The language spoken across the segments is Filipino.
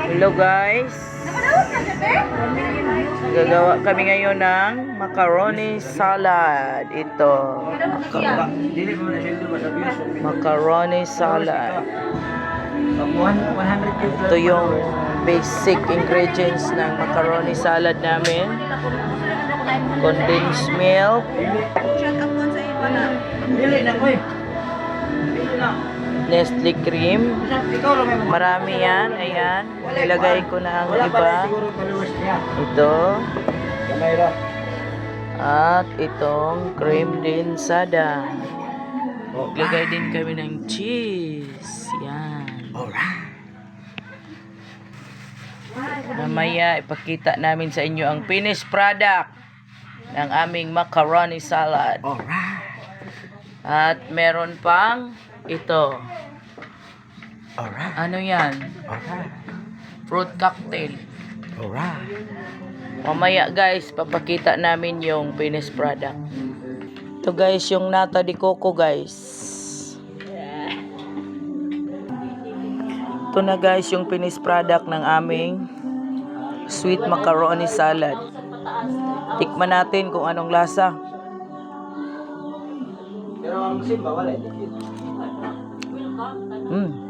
Hello guys. Gagawa kami ngayon ng macaroni salad. Ito. Macaroni salad. Ito yung basic ingredients ng macaroni salad namin. Condensed milk. Nestle cream. Marami yan. Ayan. Nilagay ko na ang iba. Ito. At itong cream densada. Maglagay din kami ng cheese. Yan. Mamaya ipakita namin sa inyo ang finished product ng aming macaroni salad. At meron pang ito. Ano yan? Fruit cocktail. Mamaya guys, papakita namin yung finished product. Ito guys, yung nata de coco guys. Ito na guys, yung finished product ng aming sweet macaroni salad. Tikman natin kung anong lasa.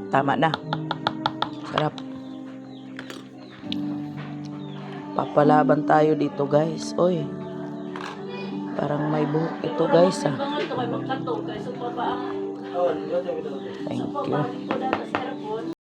Tama na. Sarap. Papalaban tayo dito guys. Oy. Parang may buhok ito guys ah. Thank you.